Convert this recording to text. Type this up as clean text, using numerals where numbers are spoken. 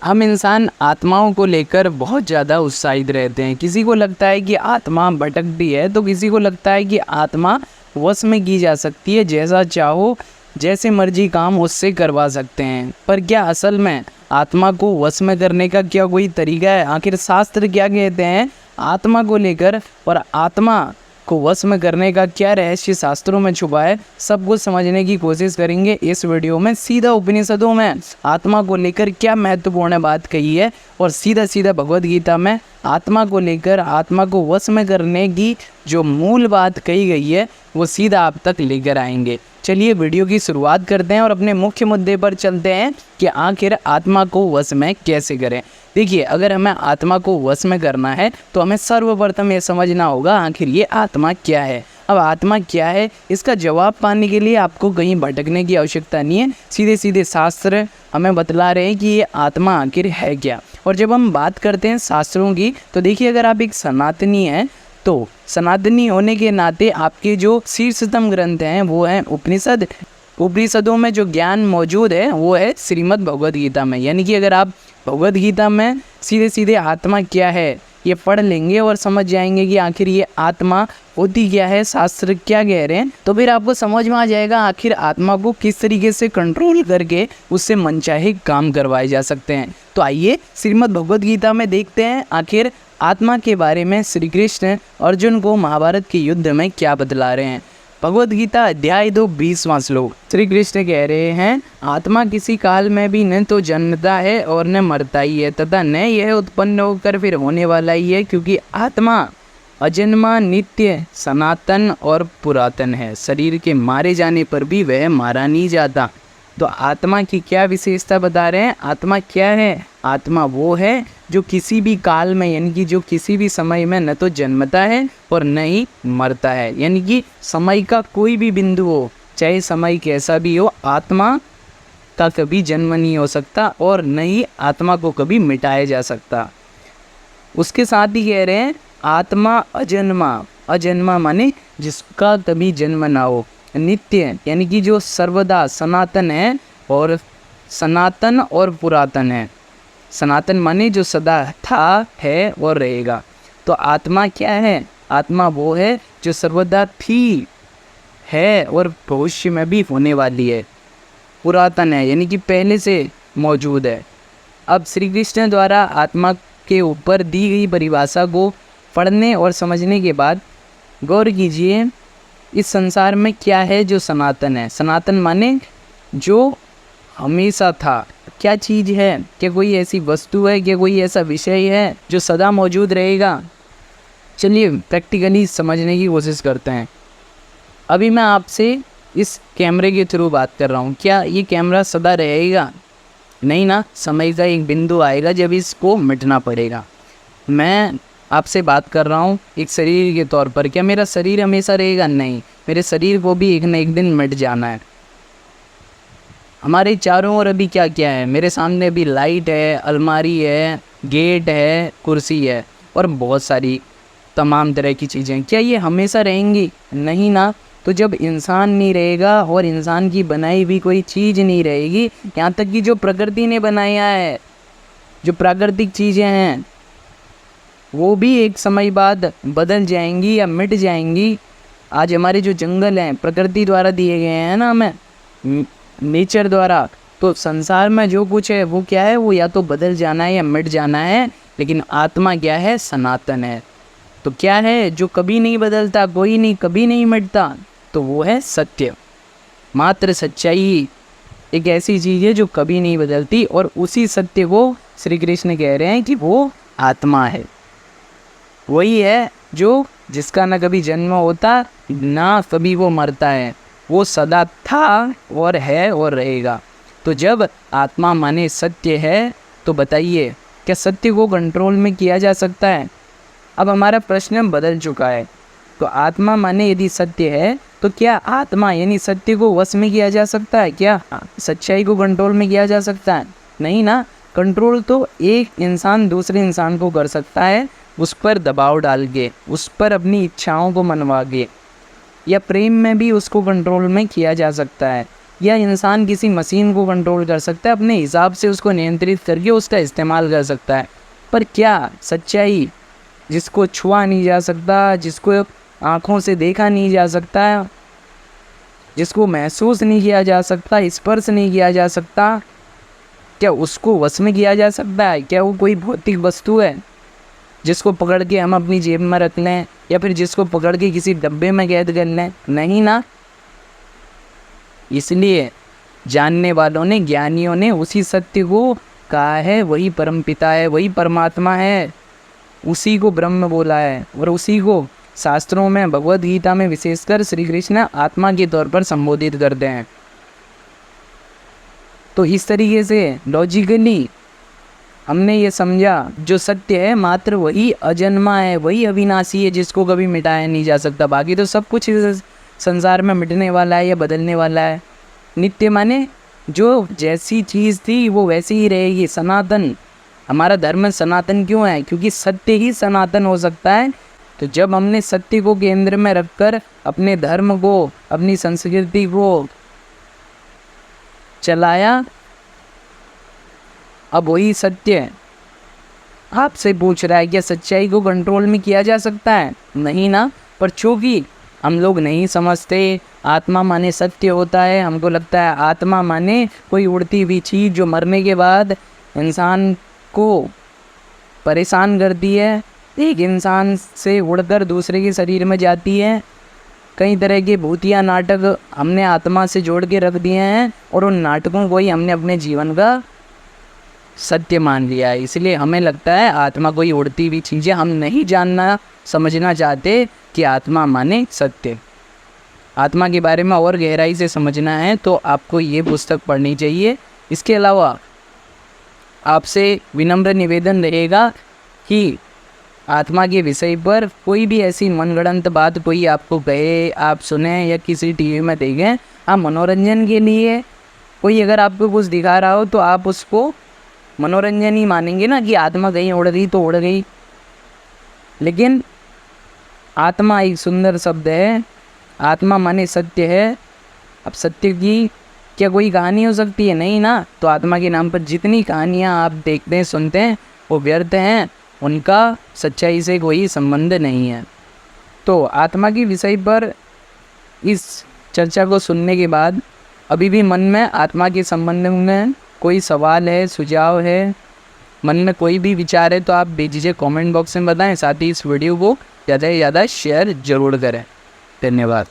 हम इंसान आत्माओं को लेकर बहुत ज़्यादा उत्साहित रहते हैं। किसी को लगता है कि आत्मा भटकती है, तो किसी को लगता है कि आत्मा वश में की जा सकती है, जैसा चाहो जैसे मर्जी काम उससे करवा सकते हैं। पर क्या असल में आत्मा को वश में करने का क्या कोई तरीका है? आखिर शास्त्र क्या कहते हैं आत्मा को लेकर, और आत्मा को वश में करने का क्या रहस्य शास्त्रों में छुपा है? सब कुछ समझने की कोशिश करेंगे इस वीडियो में। सीधा उपनिषदों में आत्मा को लेकर क्या महत्वपूर्ण बात कही है, और सीधा सीधा भगवद गीता में आत्मा को लेकर, आत्मा को वश में करने की जो मूल बात कही गई है वो सीधा आप तक लेकर आएंगे। चलिए वीडियो की शुरुआत करते हैं और अपने मुख्य मुद्दे पर चलते हैं कि आखिर आत्मा को वश में कैसे करें। देखिए, अगर हमें आत्मा को वश में करना है तो हमें सर्वप्रथम ये समझना होगा आखिर ये आत्मा क्या है। अब आत्मा क्या है, इसका जवाब पाने के लिए आपको कहीं भटकने की आवश्यकता नहीं है। सीधे सीधे शास्त्र हमें बतला रहे हैं कि ये आत्मा आखिर है क्या। और जब हम बात करते हैं शास्त्रों की, तो देखिए, अगर आप एक सनातनी हैं तो सनातनी होने के नाते आपके जो शीर्षतम ग्रंथ हैं वो हैं उपनिषद। उपनिषदों में जो ज्ञान मौजूद है वो है श्रीमद् भगवद गीता में। यानी कि अगर आप भगवद गीता में सीधे सीधे आत्मा क्या है ये पढ़ लेंगे और समझ जाएंगे कि आखिर ये आत्मा होती क्या है, शास्त्र क्या कह रहे हैं, तो फिर आपको समझ में आ जाएगा आखिर आत्मा को किस तरीके से कंट्रोल करके उससे मनचाहे काम करवाए जा सकते हैं। तो आइए श्रीमद् भगवद गीता में देखते हैं आखिर आत्मा के बारे में श्री कृष्ण अर्जुन को महाभारत के युद्ध में क्या बतला रहे हैं। भगवद गीता अध्याय 2 20वां श्लोक। श्री कृष्ण कह रहे हैं, आत्मा किसी काल में भी न तो जन्मता है और न मरता ही है, तथा न यह उत्पन्न होकर फिर होने वाला ही है, क्योंकि आत्मा अजन्मा, नित्य, सनातन और पुरातन है। शरीर के मारे जाने पर भी वह मारा नहीं जाता। तो आत्मा की क्या विशेषता बता रहे हैं? आत्मा क्या है? आत्मा वो है जो किसी भी काल में, यानी कि जो किसी भी समय में न तो जन्मता है और न ही मरता है। यानी कि समय का कोई भी बिंदु हो, चाहे समय कैसा भी हो, आत्मा का कभी जन्म नहीं हो सकता और न ही आत्मा को कभी मिटाया जा सकता। उसके साथ ही कह रहे हैं आत्मा अजन्मा। अजन्मा माने जिसका कभी जन्म ना हो। नित्य यानी कि जो सर्वदा सनातन है, और सनातन और पुरातन है। सनातन माने जो सदा था, है और रहेगा। तो आत्मा क्या है? आत्मा वो है जो सर्वदा थी, है और भविष्य में भी होने वाली है। पुरातन है यानी कि पहले से मौजूद है। अब श्री कृष्ण द्वारा आत्मा के ऊपर दी गई परिभाषा को पढ़ने और समझने के बाद गौर कीजिए, इस संसार में क्या है जो सनातन है। सनातन माने जो हमेशा था। क्या चीज़ है? क्या कोई ऐसी वस्तु है? क्या कोई ऐसा विषय है जो सदा मौजूद रहेगा? चलिए प्रैक्टिकली समझने की कोशिश करते हैं। अभी मैं आपसे इस कैमरे के थ्रू बात कर रहा हूँ। क्या ये कैमरा सदा रहेगा? नहीं ना, समय का एक बिंदु आएगा जब इसको मिटना पड़ेगा। मैं आपसे बात कर रहा हूँ एक शरीर के तौर पर। क्या मेरा शरीर हमेशा रहेगा? नहीं, मेरे शरीर को भी एक न एक दिन मिट जाना है। हमारे चारों ओर अभी क्या क्या है? मेरे सामने अभी लाइट है, अलमारी है, गेट है, कुर्सी है और बहुत सारी तमाम तरह की चीज़ें। क्या ये हमेशा रहेंगी? नहीं ना। तो जब इंसान नहीं रहेगा और इंसान की बनाई हुई कोई चीज़ नहीं रहेगी, यहाँ तक कि जो प्रकृति ने बनाया है, जो प्राकृतिक चीज़ें हैं, वो भी एक समय बाद बदल जाएंगी या मिट जाएंगी। आज हमारे जो जंगल हैं प्रकृति द्वारा दिए गए हैं ना हमें, नेचर द्वारा। तो संसार में जो कुछ है वो क्या है? वो या तो बदल जाना है या मिट जाना है। लेकिन आत्मा क्या है? सनातन है। तो क्या है जो कभी नहीं बदलता, कोई नहीं, कभी नहीं मिटता? तो वो है सत्य। मात्र सच्चाई एक ऐसी चीज़ है जो कभी नहीं बदलती, और उसी सत्य को श्री कृष्ण कह रहे हैं कि वो आत्मा है। वही है जो जिसका ना कभी जन्म होता ना कभी वो मरता है। वो सदा था और है और रहेगा। तो जब आत्मा माने सत्य है, तो बताइए क्या सत्य को कंट्रोल में किया जा सकता है? अब हमारा प्रश्न बदल चुका है। तो आत्मा माने यदि सत्य है, तो क्या आत्मा यानी सत्य को वश में किया जा सकता है? क्या सच्चाई को कंट्रोल में किया जा सकता है? नहीं ना। कंट्रोल तो एक इंसान दूसरे इंसान को कर सकता है, उस पर दबाव डाल के, उस पर अपनी इच्छाओं को मनवा के, या प्रेम में भी उसको कंट्रोल में किया जा सकता है। या इंसान किसी मशीन को कंट्रोल कर सकता है, अपने हिसाब से उसको नियंत्रित करके उसका इस्तेमाल कर सकता है। पर क्या सच्चाई जिसको छुआ नहीं जा सकता, जिसको आँखों से देखा नहीं जा सकता, जिसको महसूस नहीं किया जा सकता, स्पर्श नहीं किया जा सकता, क्या उसको वश में किया जा सकता है? क्या वो कोई भौतिक वस्तु है जिसको पकड़ के हम अपनी जेब में रख लें या फिर जिसको पकड़ के किसी डब्बे में कैद कर लें? नहीं ना। इसलिए जानने वालों ने, ज्ञानियों ने उसी सत्य को कहा है, वही परमपिता है, वही परमात्मा है, उसी को ब्रह्म बोला है और उसी को शास्त्रों में, भगवद गीता में विशेषकर श्री कृष्ण आत्मा के तौर पर संबोधित करते हैं। तो इस तरीके से लॉजिकली हमने ये समझा जो सत्य है मात्र वही अजन्मा है, वही अविनाशी है, जिसको कभी मिटाया नहीं जा सकता। बाकी तो सब कुछ इस संसार में मिटने वाला है या बदलने वाला है। नित्य माने जो जैसी चीज़ थी वो वैसी ही रहेगी, सनातन। हमारा धर्म सनातन क्यों है? क्योंकि सत्य ही सनातन हो सकता है। तो जब हमने सत्य को केंद्र में रखकर अपने धर्म को, अपनी संस्कृति को चलाया, अब वही सत्य आपसे पूछ रहा है क्या सच्चाई को कंट्रोल में किया जा सकता है? नहीं ना। पर चूँकि हम लोग नहीं समझते आत्मा माने सत्य होता है, हमको लगता है आत्मा माने कोई उड़ती हुई चीज़ जो मरने के बाद इंसान को परेशान करती है, एक इंसान से उड़कर दूसरे के शरीर में जाती है। कई तरह के भूतिया नाटक हमने आत्मा से जोड़ के रख दिए हैं और उन नाटकों को ही हमने अपने जीवन का सत्य मान लिया है। इसलिए हमें लगता है आत्मा कोई उड़ती हुई चीज़ है। हम नहीं जानना, समझना चाहते कि आत्मा माने सत्य। आत्मा के बारे में और गहराई से समझना है तो आपको ये पुस्तक पढ़नी चाहिए। इसके अलावा आपसे विनम्र निवेदन रहेगा कि आत्मा के विषय पर कोई भी ऐसी मनगढ़ंत बात कोई आपको कहे, आप सुने या किसी टीवी में देखें, आप मनोरंजन के लिए कोई अगर आपको कुछ दिखा रहा हो तो आप उसको मनोरंजन ही मानेंगे ना कि आत्मा कहीं उड़ गई तो उड़ गई। लेकिन आत्मा एक सुंदर शब्द है, आत्मा माने सत्य है। अब सत्य की क्या कोई कहानी हो सकती है? नहीं ना। तो आत्मा के नाम पर जितनी कहानियाँ आप देखते हैं, सुनते हैं, वो व्यर्थ हैं, उनका सच्चाई से कोई संबंध नहीं है। तो आत्मा के विषय पर इस चर्चा को सुनने के बाद अभी भी मन में आत्मा के संबंध में कोई सवाल है, सुझाव है, मन में कोई भी विचार है तो आप बेझिझक कमेंट बॉक्स में बताएं। साथ ही इस वीडियो को ज़्यादा से ज़्यादा शेयर ज़रूर करें। धन्यवाद।